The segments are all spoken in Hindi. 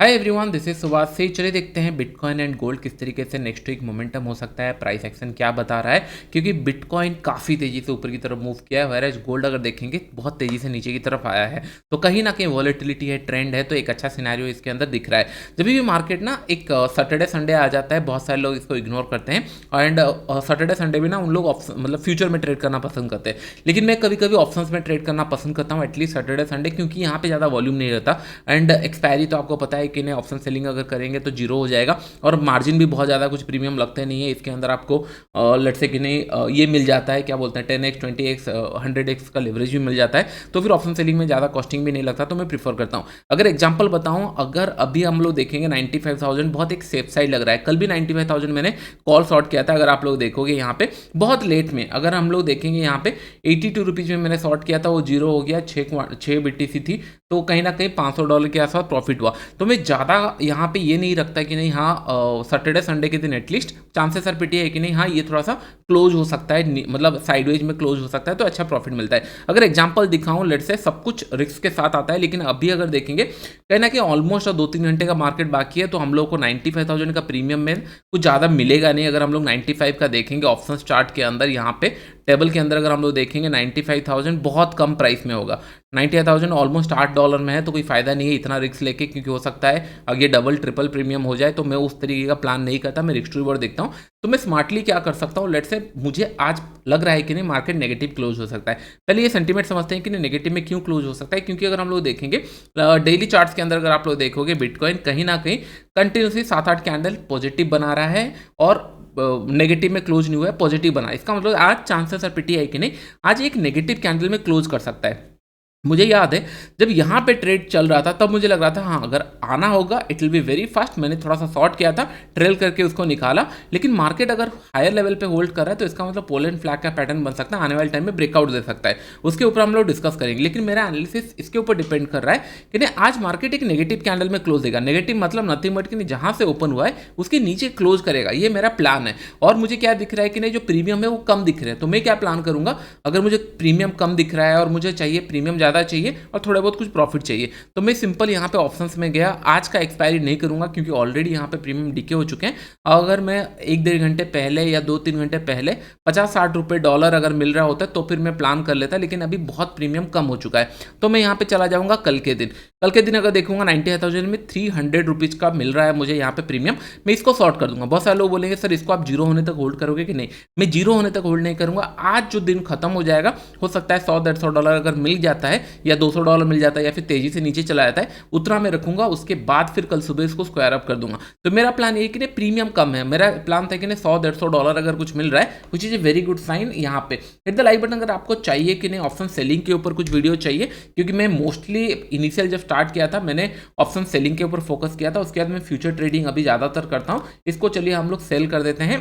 Hi everyone, this is Subhash से। चलिए देखते हैं बिटकॉइन एंड गोल्ड किस तरीके से नेक्स्ट वीक मोमेंटम हो सकता है, प्राइस एक्शन क्या बता रहा है। क्योंकि बिटकॉइन काफ़ी तेजी से ऊपर की तरफ मूव किया है, वैराज गोल्ड अगर देखेंगे बहुत तेजी से नीचे की तरफ आया है। तो कहीं ना कहीं वॉलेटिलिटी है, ट्रेंड है, तो एक अच्छा सिनेरियो इसके अंदर दिख रहा है। जब भी मार्केट ना एक सैटरडे संडे आ जाता है, बहुत सारे लोग इसको इग्नोर करते हैं एंड सैटरडे संडे में ना उन लोग मतलब फ्यूचर में ट्रेड करना पसंद करते हैं। लेकिन मैं कभी कभी ऑप्शंस में ट्रेड करना पसंद करता हूँ, एटलीस्ट सैटरडे संडे, क्योंकि यहाँ पे ज़्यादा वॉल्यूम नहीं रहता एंड एक्सपायरी तो आपको पता है कि नहीं, ऑप्शन सेलिंग अगर करेंगे तो जीरो हो जाएगा और मार्जिन भी बहुत ज़्यादा कुछ प्रीमियम लगते नहीं है इसके अंदर। आपको लेट से कि नहीं ये मिल जाता है, क्या बोलते हैं, 10x 20x 100x का लेवरेज भी मिल जाता है। तो फिर ऑप्शन सेलिंग में ज़्यादा कॉस्टिंग भी नहीं लगता, तो मैं प्रीफर करता हूँ। अगर एग्जाम्पल बताऊँ, अगर अभी हम लोग देखेंगे 95,000 बहुत एक सेफ साइड लग रहा है। कल भी 95,000 मैंने कॉल शॉर्ट किया था। अगर आप लोग देखोगे यहाँ पे बहुत लेट में, अगर हम लोग देखेंगे यहाँ पे 82 रुपीज़ में मैंने शॉर्ट किया था, वो जीरो हो गया, 6 BTC थी, तो कहीं ना कहीं $500 के आसपास प्रॉफिट हुआ। तो मैं ज़्यादा यहाँ पे ये नहीं रखता कि नहीं हाँ सैटरडे संडे के दिन एटलीस्ट चांसेस आर पिटी है कि नहीं हाँ ये थोड़ा सा क्लोज हो सकता है, मतलब साइडवेज में क्लोज हो सकता है, तो अच्छा प्रॉफिट मिलता है। अगर एग्जांपल दिखाऊं, लेट से सब कुछ रिस्क के साथ आता है, लेकिन अभी अगर देखेंगे कहीं ना कहीं ऑलमोस्ट 2-3 घंटे का मार्केट बाकी है, तो हम लोग को 95,000 का प्रीमियम में कुछ ज़्यादा मिलेगा नहीं। अगर हम लोग 95 का देखेंगे ऑप्शन चार्ट के अंदर, यहाँ पे टेबल के अंदर अगर हम लोग देखेंगे 95,000 बहुत कम प्राइस में होगा। 98,000 ऑलमोस्ट $8 में है, तो कोई फायदा नहीं है इतना रिस्क लेके, क्योंकि हो सकता है आगे डबल ट्रिपल प्रीमियम हो जाए। तो मैं उस तरीके का प्लान नहीं करता, मैं रिस्क टू रिवॉर्ड देखता हूँ। तो मैं स्मार्टली क्या कर सकता हूँ, लेट से मुझे आज लग रहा है कि नहीं मार्केट नेगेटिव क्लोज हो सकता है। पहले ये सेंटीमेंट समझते हैं कि नहीं नेगेटिव में क्यों क्लोज हो सकता है। क्योंकि अगर हम लोग देखेंगे डेली चार्ट्स के अंदर, अगर आप लोग देखोगे बिटकॉइन कहीं ना कहीं कंटिन्यूसली 7-8 कैंडल पॉजिटिव बना रहा है और नेगेटिव में क्लोज नहीं हुआ है, पॉजिटिव बना। इसका मतलब आज चांसेस है पिटी है कि नहीं आज एक नेगेटिव कैंडल में क्लोज कर सकता है। मुझे याद है जब यहाँ पे ट्रेड चल रहा था तब मुझे लग रहा था हाँ अगर आना होगा it will be very fast. मैंने थोड़ा सा शॉर्ट किया था, ट्रेल करके उसको निकाला। लेकिन मार्केट अगर हायर लेवल पे होल्ड कर रहा है तो इसका मतलब पोल एंड फ्लैग का पैटर्न बन सकता है, आने वाले टाइम में ब्रेकआउट दे सकता है। उसके ऊपर हम लोग डिस्कस करेंगे, लेकिन मेरा एनालिसिस इसके ऊपर डिपेंड कर रहा है कि नहीं आज मार्केट एक नेगेटिव कैंडल में क्लोज देगा। नेगेटिव मतलब नथिंग बट कि नहीं जहाँ से ओपन हुआ है उसके नीचे क्लोज करेगा, ये मेरा प्लान है। और मुझे क्या दिख रहा है कि नहीं जो प्रीमियम है वो कम दिख रहा है, तो मैं क्या प्लान करूंगा, अगर मुझे प्रीमियम कम दिख रहा है और मुझे चाहिए प्रीमियम ज़्यादा चाहिए और थोड़ा बहुत कुछ प्रॉफिट चाहिए, तो मैं सिंपल यहाँ पे ऑप्शंस में गया। आज का एक्सपायरी नहीं करूंगा क्योंकि ऑलरेडी यहाँ पे प्रीमियम डिके हो चुके हैं। अगर मैं 1-1.5 घंटे पहले या 2-3 घंटे पहले 50-60 रुपये डॉलर अगर मिल रहा होता तो फिर मैं प्लान कर लेता, लेकिन अभी बहुत प्रीमियम कम हो चुका है। तो मैं यहाँ पे चला जाऊँगा कल के दिन। कल के दिन अगर देखूंगा 98,000 में 300 रुपीज़ का मिल रहा है मुझे यहाँ पे प्रीमियम, मैं इसको शॉर्ट कर दूंगा। बहुत सारे लोग बोलेंगे सर इसको आप जीरो होने तक होल्ड करोगे कि नहीं, मैं जीरो होने तक होल्ड नहीं करूंगा। आज जो दिन खत्म हो जाएगा, हो सकता है $100-150 अगर मिल जाता है या $200 मिल जाता है या फिर तेजी से नीचे चला जाता है, उतना मैं रखूंगा। उसके बाद फिर कल सुबह इसको स्क्वायर अप कर दूंगा। तो मेरा प्लान ये कि नहीं प्रीमियम कम है, मेरा प्लान था कि नहीं $100-150 अगर कुछ मिल रहा है, कुछ is a very good sign. यहाँ पे हिट द लाइक बटन अगर आपको चाहिए कि नहीं ऑप्शन सेलिंग के ऊपर कुछ वीडियो चाहिए, क्योंकि मैं मोस्टली इनिशियल जब स्टार्ट किया था मैंने ऑप्शन सेलिंग के ऊपर फोकस किया था। उसके बाद मैं फ्यूचर ट्रेडिंग अभी ज़्यादातर करता हूँ। इसको चलिए हम लोग सेल कर देते हैं।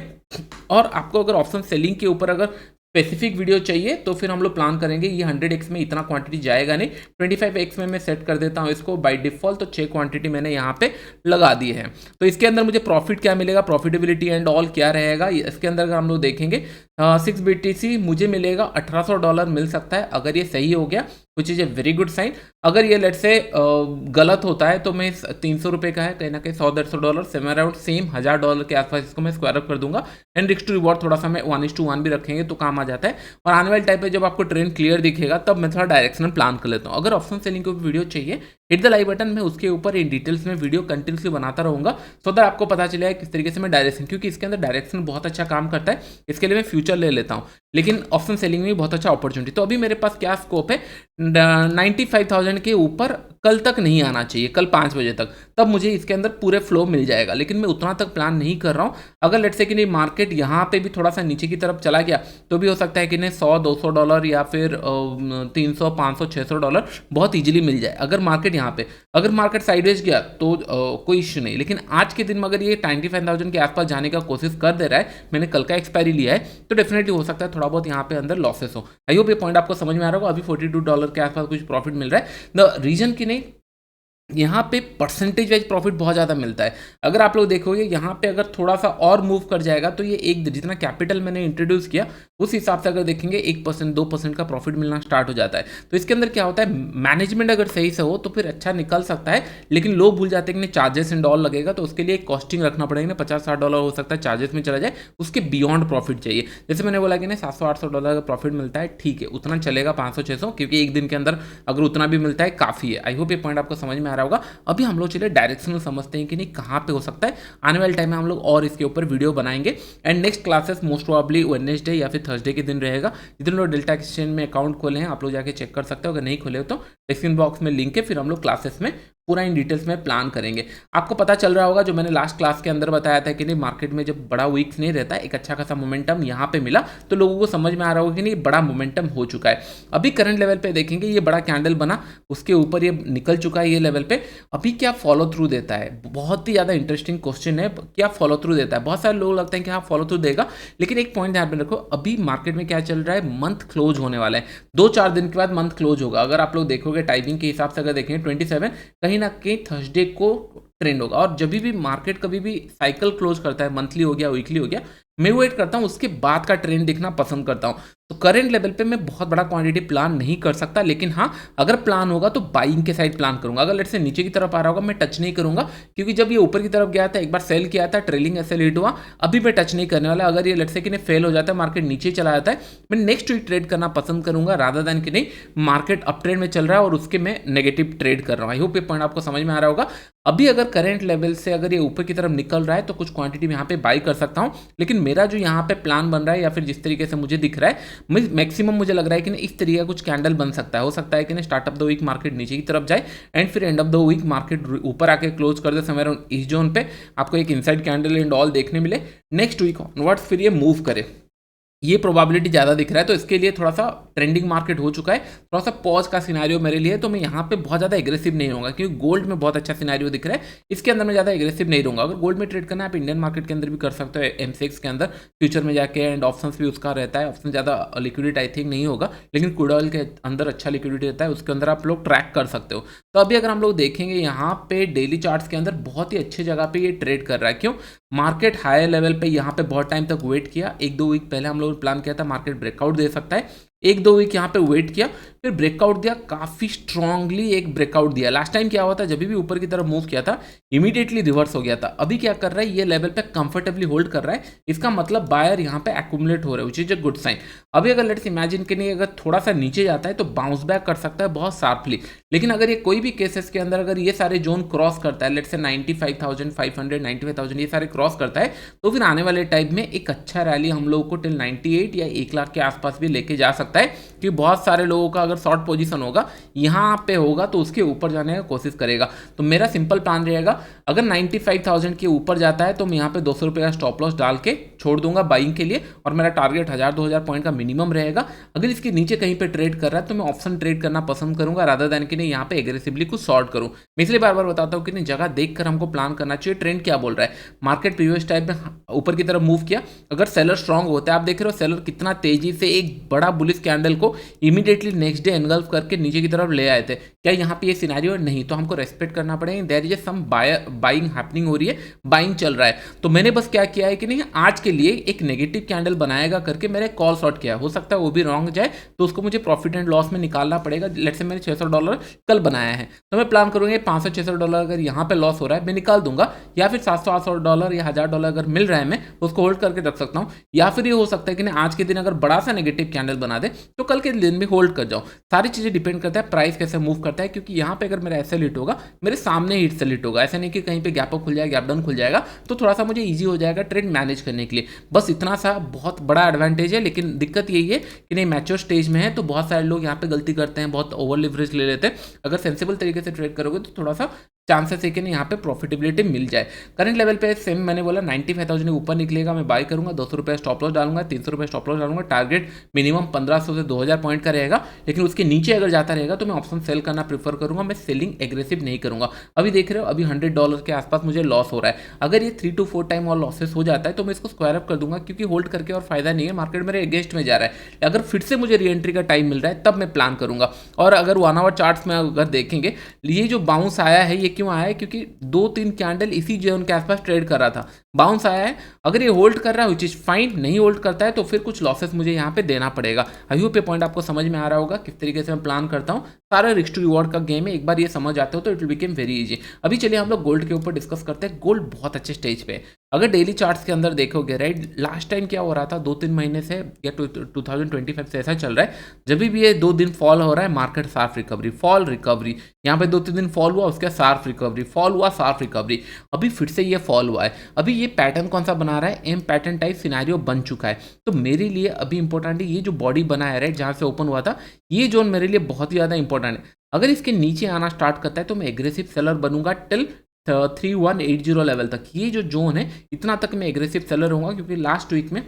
और आपको अगर ऑप्शन सेलिंग के ऊपर अगर स्पेसिफिक वीडियो चाहिए तो फिर हम लोग प्लान करेंगे। ये 100x में इतना क्वांटिटी जाएगा नहीं, 25x में मैं सेट कर देता हूँ इसको बाय डिफॉल्ट। तो 6 क्वांटिटी मैंने यहाँ पे लगा दी है। तो इसके अंदर मुझे प्रॉफिट क्या मिलेगा, प्रॉफिटेबिलिटी एंड ऑल क्या रहेगा इसके अंदर अगर हम लोग देखेंगे 6 BTC मुझे मिलेगा, $1,800 मिल सकता है अगर ये सही हो गया, which is a very good sign. अगर ये लेट से गलत होता है तो मैं 300 रुपये का है, कहीं ना कहीं $100-150 सेम अराउंड सेम $1,000 के आसपास इसको मैं स्क्वायर अप कर दूंगा। एंड रिस्क टू रिवॉर्ड थोड़ा सा मैं 1:1 भी रखेंगे तो काम आ जाता है। और आने वाले टाइम पे जब आपको ट्रेंड क्लियर दिखेगा तब मैं थोड़ा डायरेक्शनल प्लान कर लेता हूँ। अगर ऑप्शन सेलिंग के ऊपर वीडियो चाहिए, हिट द लाइक बटन, मैं उसके ऊपर इन डिटेल्स में वीडियो कंटिन्यूसली बनाता रहूँगा, सो दैट आपको पता चलेगा किस तरीके से मैं डायरेक्शन, क्योंकि इसके अंदर डायरेक्शन बहुत अच्छा काम करता है, इसके लिए मैं फ्यूचर ले लेता हूँ। लेकिन ऑप्शन सेलिंग में भी बहुत अच्छा अपॉर्चुनिटी। तो अभी मेरे पास क्या स्कोप है, 95,000 के ऊपर कल तक नहीं आना चाहिए, कल 5 बजे तक, तब मुझे इसके अंदर पूरे फ्लो मिल जाएगा। लेकिन मैं उतना तक प्लान नहीं कर रहा हूँ। अगर लेट से कि नहीं मार्केट यहाँ पे भी थोड़ा सा नीचे की तरफ चला गया तो भी हो सकता है कि नहीं $100-200 या फिर 300, 500, $600 बहुत ईजिली मिल जाए। अगर मार्केट यहाँ पे, अगर मार्केट साइडवेज गया तो कोई इश्यू नहीं। लेकिन आज के दिन में अगर ये 95,000 के आसपास जाने का कोशिश कर दे रहा है, मैंने कल का एक्सपायरी लिया है, तो डेफिनेटली हो सकता है थोड़ा बहुत यहाँ पे अंदर लॉसेस हो। आई होप ये पॉइंट आपको समझ में आ रहा होगा। अभी $42 के आसपास कुछ प्रॉफिट मिल रहा है। द रीजन की नहीं यहाँ पे परसेंटेज वाइज प्रॉफिट बहुत ज़्यादा मिलता है। अगर आप लोग देखोगे यहाँ पे अगर थोड़ा-सा और मूव कर जाएगा तो ये एक जितना कैपिटल मैंने इंट्रोड्यूस किया, उस हिसाब से अगर देखेंगे 1% 2% का प्रॉफिट मिलना स्टार्ट हो जाता है। तो इसके अंदर क्या होता है, मैनेजमेंट अगर सही से हो तो फिर अच्छा निकल सकता है, लेकिन लोग भूल जाते हैं कि नहीं चार्जेस एंड ऑल लगेगा, तो उसके लिए एक कॉस्टिंग रखना पड़ेगा ना, $50-60 हो सकता है चार्जेस में चला जाए, उसके बियॉन्ड प्रॉफिट चाहिए। जैसे मैंने बोला कि ना $700-800 का प्रॉफिट मिलता है, ठीक है, उतना चलेगा 500-600, क्योंकि एक दिन के अंदर अगर उतना भी मिलता है काफ़ी है। आई होप ये पॉइंट आपको समझ में आ रहा होगा। अभी हम लोग चलिए डायरेक्शनल समझते हैं कि नहीं कहाँ पे हो सकता है। आने वाले टाइम में हम लोग और इसके ऊपर वीडियो बनाएंगे and next classes most probably Wednesday या फिर थर्सडे के दिन रहेगा। जितने लोग डेल्टा एक्सचेंज में अकाउंट खोले हैं आप लोग जाके चेक कर सकते हो, अगर नहीं खोले हो तो डिस्क्रिप्शन बॉक्स में लिंक है, फिर हम लोग क्लासेस में पूरा इन डिटेल्स में प्लान करेंगे। आपको पता चल रहा होगा जो मैंने लास्ट क्लास के अंदर बताया था कि नहीं मार्केट में जब बड़ा वीक्स नहीं रहता, एक अच्छा खासा मोमेंटम यहाँ पे मिला तो लोगों को समझ में आ रहा होगा कि नहीं बड़ा मोमेंटम हो चुका है। अभी करंट लेवल पे देखेंगे ये बड़ा कैंडल बना, उसके ऊपर ये निकल चुका है ये लेवल पे, अभी क्या फॉलो थ्रू देता है, बहुत ही ज़्यादा इंटरेस्टिंग क्वेश्चन है, क्या फॉलो थ्रू देता है। बहुत सारे लोग लगते हैं कि हाँ फॉलो थ्रू देगा, लेकिन एक पॉइंट ध्यान में रखो, अभी मार्केट में क्या चल रहा है, मंथ क्लोज होने वाला है, 2-4 दिन के बाद मंथ क्लोज होगा। अगर आप लोग देखोगे टाइमिंग के हिसाब से अगर देखेंगे 27 कहीं ना कहीं थर्सडे को ट्रेंड होगा, और जब भी मार्केट कभी भी साइकिल क्लोज करता है, मंथली हो गया वीकली हो गया, मैं वेट करता हूँ उसके बाद का ट्रेंड देखना पसंद करता हूँ। तो करेंट लेवल पे मैं बहुत बड़ा क्वांटिटी प्लान नहीं कर सकता, लेकिन हाँ अगर प्लान होगा तो बाइंग के साइड प्लान करूंगा। अगर लेट से नीचे की तरफ आ रहा होगा मैं टच नहीं करूंगा, क्योंकि जब ये ऊपर की तरफ गया था एक बार सेल किया था, ट्रेलिंग ऐसे लेट हुआ, अभी मैं टच नहीं करने वाला। अगर ये लेट से कि नहीं फेल हो जाता है, मार्केट नीचे चला जाता है, मैं नेक्स्ट वीक ट्रेड करना पसंद करूंगा रादर देन कि नहीं मार्केट अप ट्रेंड में चल रहा है और उसके मैं नेगेटिव ट्रेड कर रहा हूँ। आई होप ये पॉइंट आपको समझ में आ रहा होगा। अभी अगर करंट लेवल से अगर ये ऊपर की तरफ निकल रहा है तो कुछ क्वांटिटी में यहाँ पे बाई कर सकता हूँ, लेकिन मेरा जो यहाँ पे प्लान बन रहा है या फिर जिस तरीके से मुझे दिख रहा है, मैक्सिमम मुझे लग रहा है कि इस तरीके का कुछ कैंडल बन सकता है। हो सकता है कि start of the week market नीचे की तरफ जाए एंड फिर end of the week market ऊपर आके क्लोज कर दे समय अराउंड इस जोन पे, आपको एक इनसाइड कैंडल एंड ऑल देखने मिले, नेक्स्ट वीक ऑनवर्ड्स फिर ये मूव करे, ये प्रोबेबिलिटी ज़्यादा दिख रहा है। तो इसके लिए थोड़ा सा ट्रेंडिंग मार्केट हो चुका है, थोड़ा सा पॉज का सिनेरियो मेरे लिए, तो मैं यहाँ पे बहुत ज़्यादा एग्रेसिव नहीं होगा, क्योंकि गोल्ड में बहुत अच्छा सिनेरियो दिख रहा है, इसके अंदर मैं ज़्यादा एग्रेसिव नहीं रहूँगा। अगर गोल्ड में ट्रेड करना है आप इंडियन मार्केट के अंदर भी कर सकते हो, एमसीएक्स के अंदर फ्यूचर में जाके, एंड ऑप्शन भी उसका रहता है, ऑप्शन ज़्यादा लिक्विडिटी आई थिंक नहीं होगा, लेकिन क्रूड ऑयल के अंदर अच्छा लिक्विडिटी रहता है, उसके अंदर आप लोग ट्रैक कर सकते हो। तो अभी अगर हम लोग देखेंगे यहाँ पे डेली चार्ट्स के अंदर बहुत ही अच्छी जगह पे ये ट्रेड कर रहा है। क्यों? मार्केट हायर लेवल पे यहाँ पे बहुत टाइम तक वेट किया, 1-2 वीक पहले हम लोगों ने प्लान किया था मार्केट ब्रेकआउट दे सकता है, 1-2 वीक यहाँ पे वेट किया, फिर ब्रेकआउट दिया, काफ़ी स्ट्रांगली एक ब्रेकआउट दिया। लास्ट टाइम क्या हुआ था, जब भी ऊपर की तरफ मूव किया था इमीडिएटली रिवर्स हो गया था। अभी क्या कर रहा है, ये लेवल पे कंफर्टेबली होल्ड कर रहा है, इसका मतलब बायर यहाँ पे एक्यूमुलेट हो रहा है, which is a good sign. अभी अगर लेट्स इमेजिन कि नहीं अगर थोड़ा सा नीचे जाता है तो बाउंस बैक कर सकता है बहुत शार्पली, लेकिन अगर ये कोई भी केसेस के अंदर अगर ये सारे जोन क्रॉस करता है, लेट्स से 95,500 95,000 ये सारे क्रॉस करता है, तो फिर आने वाले टाइम में एक अच्छा रैली हम लोगों को टिल 98 या 1 लाख के आसपास भी लेके जा सकता है, क्योंकि बहुत सारे लोगों का अगर शॉर्ट पोजीशन होगा यहाँ पे होगा तो उसके ऊपर जाने का कोशिश करेगा। तो मेरा सिंपल प्लान रहेगा, अगर 95,000 के ऊपर जाता है तो मैं यहाँ पे 200 रुपये का स्टॉप लॉस डाल के छोड़ दूंगा बाइंग के लिए, और मेरा टारगेट 1000-2000 पॉइंट का मिनिमम रहेगा। अगर इसके नीचे कहीं पे ट्रेड कर रहा है तो मैं ऑप्शन ट्रेड करना पसंद करूंगा रादर देन कि नहीं यहाँ पे एग्रेसिवली कुछ शॉर्ट करूं। मैं इसलिए बार बार बताता हूँ कि नहीं जगह देखकर हमको प्लान करना चाहिए, ट्रेंड क्या बोल रहा है। मार्केट प्रीवियस टाइम में ऊपर की तरफ मूव किया, अगर सेलर स्ट्रांग होता है, आप देख रहे हो सेलर कितना तेजी से एक बड़ा बुलिश कैंडल को इमीडिएटली नेक्स्ट डे एनगल्फ करके नीचे की तरफ ले आए थे, क्या यहाँ पे ये सिनेरियो नहीं, तो हमको रेस्पेक्ट करना पड़ेगा। There is some buying happening हो रही है, बाइंग चल रहा है, तो मैंने बस क्या किया है कि नहीं आज के लिए एक नेगेटिव कैंडल बनाएगा करके मैंने कॉल शॉर्ट किया, हो सकता है वो भी रॉन्ग जाए तो उसको मुझे प्रॉफिट एंड लॉस में निकालना पड़ेगा। लेट्स से मैंने $600 कल बनाया है, तो मैं प्लान करूंगा $500-600 अगर यहाँ पे लॉस हो रहा है मैं निकाल दूंगा, या फिर $700-800 या $1000 अगर मिल रहा है मैं उसको होल्ड करके रख सकता हूँ, या फिर ये हो सकता है कि नहीं आज के दिन अगर बड़ा सा नेगेटिव कैंडल बना दे तो कल के दिन भी होल्ड कर जाओ। सारी चीजें डिपेंड करता है प्राइस कैसे मूव करता है, क्योंकि यहाँ पे अगर मेरा ऐसे हिट होगा मेरे सामने हिट से हिट होगा, ऐसा नहीं कि कहीं पे गैप अप खुल जाएगा गैप डाउन खुल जाएगा, तो थोड़ा सा मुझे ईजी हो जाएगा ट्रेड मैनेज करने के लिए। बस इतना सा बहुत बड़ा एडवांटेज है, लेकिन दिक्कत यही है कि नहीं मैच्योर स्टेज में है तो बहुत सारे लोग यहाँ पे गलती करते हैं, बहुत ओवर लिवरेज ले लेते हैं। अगर सेंसिबल तरीके से ट्रेड करोगे तो थोड़ा सा चांसेस है कि नहीं यहाँ पे प्रॉफिटेबिलिटी मिल जाए। करंट लेवल पे सेम मैंने बोला 95,000 के ऊपर निकलेगा मैं बाय करूंगा, 200 रुपये स्टॉप लॉस डालूंगा, 300 रुपये स्टॉप लॉस डालूंगा। टारगेट मिनिमम 1500 से 2000 पॉइंट का रहेगा, लेकिन उसके नीचे अगर जाता रहेगा तो मैं ऑप्शन सेल करना प्रीफर करूंगा, मैं सेलिंग एग्रेसिव नहीं करूंगा। अभी देख रहे हो अभी $100 के आसपास मुझे लॉस हो रहा है। अगर ये 3 to 4 टाइम और लॉसेस हो जाता है तो मैं इसको स्क्वायर अप कर दूंगा, क्योंकि होल्ड करके और फायदा नहीं है, मार्केट मेरे अगेंस्ट में जा रहा है। अगर फिर से मुझे री एंट्री का टाइम मिल रहा है तब मैं प्लान करूंगा। और अगर 1 आवर चार्ट्स में अगर देखेंगे, ये जो बाउंस आया है ये क्यों आया है, क्योंकि 2-3 कैंडल इसी जोन के आसपास ट्रेड कर रहा था, बाउंस आया है। अगर ये होल्ड कर रहा है विच इज फाइन, नहीं होल्ड करता है तो फिर कुछ लॉसेस मुझे यहाँ पे देना पड़ेगा। आई होप ये पॉइंट आपको समझ में आ रहा होगा किस तरीके से मैं प्लान करता हूँ। सारा रिस्क टू रिवॉर्ड का गेम है, एक बार ये समझ आते हो तो it will become very easy. अभी चलिए हम लोग गोल्ड के ऊपर डिस्कस करते हैं। गोल्ड बहुत अच्छे स्टेज पे है। अगर डेली चार्ट्स के अंदर देखोगे राइट, लास्ट टाइम क्या हो रहा था 2-3 महीने से या 2025 से ऐसा चल रहा है, जब भी ये 2 दिन फॉल हो रहा है मार्केट साफ रिकवरी, फॉल रिकवरी। यहाँ पे 2-3 दिन फॉल हुआ, उसके साफ रिकवरी, फॉल हुआ, साफ रिकवरी। अभी फिर से ये फॉल हुआ है। अभी ये पैटर्न कौन सा बना रहा है, एम पैटर्न टाइप सिनेरियो बन चुका है। तो मेरे लिए अभी इंपॉर्टेंट है ये जो बॉडी बना है राइट, जहाँ से ओपन हुआ था, ये जोन मेरे लिए बहुत ही ज़्यादा इंपॉर्टेंट है। अगर इसके नीचे आना स्टार्ट करता है तो मैं एग्रेसिव सेलर बनूंगा टिल 3180 लेवल तक। ये जो जोन है इतना तक मैं एग्रेसिव सेलर होऊंगा, क्योंकि लास्ट वीक में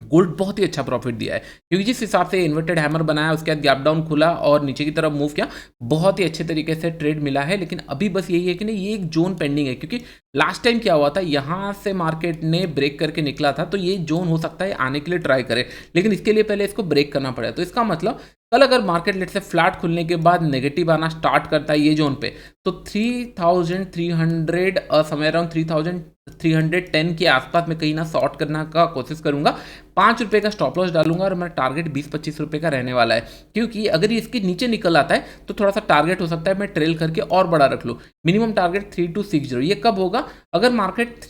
गोल्ड बहुत ही अच्छा प्रॉफिट दिया है, क्योंकि जिस हिसाब से इन्वर्टेड हैमर बनाया उसके बाद गैप डाउन खुला और नीचे की तरफ मूव किया, बहुत ही अच्छे तरीके से ट्रेड मिला है। लेकिन अभी बस यही है कि नहीं, ये एक जोन पेंडिंग है, क्योंकि लास्ट टाइम क्या हुआ था, यहाँ से मार्केट ने ब्रेक करके निकला था, तो ये जोन हो सकता है आने के लिए ट्राई करे, लेकिन इसके लिए पहले इसको ब्रेक करना पड़ेगा। तो इसका मतलब कल अगर मार्केट लेट से फ्लैट खुलने के बाद नेगेटिव आना स्टार्ट करता है ये जोन पे, तो 3300 समय अराउंड 3310 के आसपास में कहीं ना शॉर्ट करने का कोशिश करूंगा। 5 रुपये का स्टॉप लॉस डालूंगा और मेरा टारगेट 20-25 रुपये का रहने वाला है, क्योंकि अगर ये इसके नीचे निकल आता है तो थोड़ा सा टारगेट हो सकता है मैं ट्रेल करके और बड़ा रख लूँ। Minimum target 3260। ये कब होगा, अगर मार्केट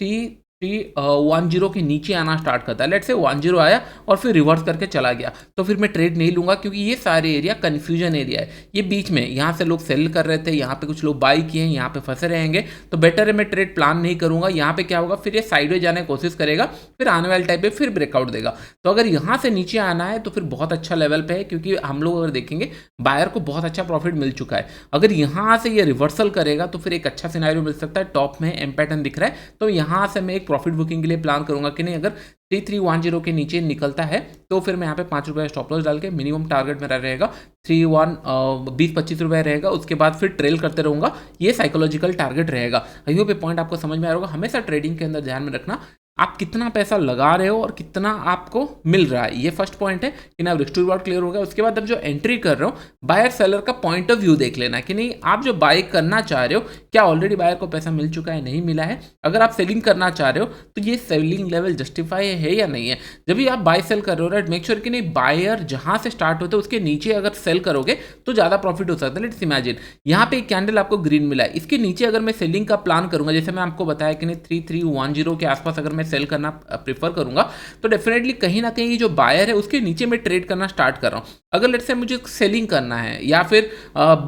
310 के नीचे आना स्टार्ट करता है। लेट से 10 आया और फिर रिवर्स करके चला गया, तो फिर मैं ट्रेड नहीं लूंगा, क्योंकि ये सारे एरिया कन्फ्यूजन एरिया है। ये बीच में यहाँ से लोग सेल कर रहे थे, यहाँ पे कुछ लोग बाई किए हैं, यहाँ पे फंसे रहेंगे, तो बेटर है मैं ट्रेड प्लान नहीं करूंगा। यहाँ पे क्या होगा, फिर ये साइडवेज जाने की कोशिश करेगा, फिर आने वाले टाइप पे फिर ब्रेकआउट देगा। तो अगर यहाँ से नीचे आना है तो फिर बहुत अच्छा लेवल पे है, क्योंकि हम लोग अगर देखेंगे बायर को बहुत अच्छा प्रॉफिट मिल चुका है। अगर यहाँ से ये रिवर्सल करेगा तो फिर एक अच्छा सिनेरियो मिल सकता है। टॉप में एम पैटर्न दिख रहा है, तो यहाँ से मैं एक प्रॉफिट बुकिंग के लिए प्लान करूंगा कि नहीं, अगर 3310 के नीचे निकलता है तो फिर मैं यहाँ पे 5 रुपये स्टॉप लॉस डाल के मिनिमम टारगेट मेरा रहेगा 20-25 रुपये रहेगा, उसके बाद फिर ट्रेल करते रहूंगा। ये साइकोलॉजिकल टारगेट रहेगा। आई होप ये पॉइंट आपको समझ में आ रहा होगा। हमेशा ट्रेडिंग के अंदर ध्यान में रखना आप कितना पैसा लगा रहे हो और कितना आपको मिल रहा है, ये फर्स्ट पॉइंट है कि ना रिस्क टू रिवॉर्ड क्लियर हो गया। उसके बाद अब जो एंट्री कर रहे हो, बायर सेलर का पॉइंट ऑफ व्यू देख लेना कि नहीं, आप जो बाय करना चाह रहे हो क्या ऑलरेडी बायर को पैसा मिल चुका है, नहीं मिला है। अगर आप सेलिंग करना चाह रहे हो तो ये सेलिंग लेवल जस्टिफाई है या नहीं है। जब भी आप बाय सेल कर रहे हो राइट, मेक श्योर कि नहीं बायर जहां से स्टार्ट होता है उसके नीचे अगर सेल करोगे तो ज्यादा प्रॉफिट हो सकता है। लेट्स इमेजिन यहाँ पे एक कैंडल आपको ग्रीन मिला है, इसके नीचे अगर मैं सेलिंग का प्लान करूंगा, जैसे मैं आपको बताया कि नहीं 3310 के आसपास अगर मैं सेल करना प्रेफर करूंगा, तो डेफिनेटली कहीं ना कहीं जो बायर है उसके नीचे मैं ट्रेड करना स्टार्ट कर रहा हूं। अगर लेट्स से मुझे सेलिंग करना है या फिर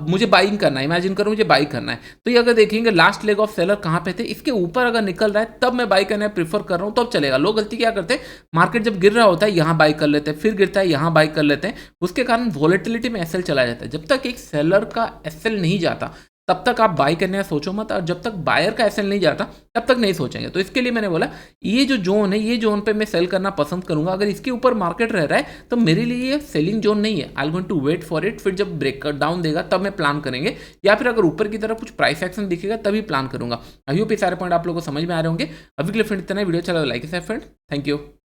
मुझे बाइंग करना है, इमेजिन करो मुझे बाई करना है, तो ये अगर देखेंगे लास्ट लेग ऑफ सेलर कहां पे थे, इसके ऊपर अगर निकल रहा है तब मैं बाई करना प्रीफर कर रहा हूं, तब चलेगा। लोग गलती क्या करते हैं, मार्केट जब गिर रहा होता है यहां बाई कर लेते हैं, फिर गिरता है यहां बाई कर लेते हैं, उसके कारण वॉलेटिलिटी में एसएल चला जाता है। जब तक एक सेलर का एसएल नहीं जाता तब तक आप बाई करने का सोचो मत, और जब तक बायर का एसएल नहीं जाता तब तक नहीं सोचेंगे। तो इसके लिए मैंने बोला ये जो जोन है, ये जोन पे मैं सेल करना पसंद करूंगा। अगर इसके ऊपर मार्केट रह रहा है तो मेरे लिए ये सेलिंग जोन नहीं है। I am going to wait for it, फिर जब ब्रेक डाउन देगा तब मैं प्लान करेंगे, या फिर अगर ऊपर की तरफ कुछ प्राइस एक्शन दिखेगा तभी प्लान करूंगा। आई होप ये सारे पॉइंट आप लोगों को समझ में आ रहे होंगे। अभी के लिए फ्रेंड इतना, वीडियो चला लाइक फ्रेंड, थैंक यू।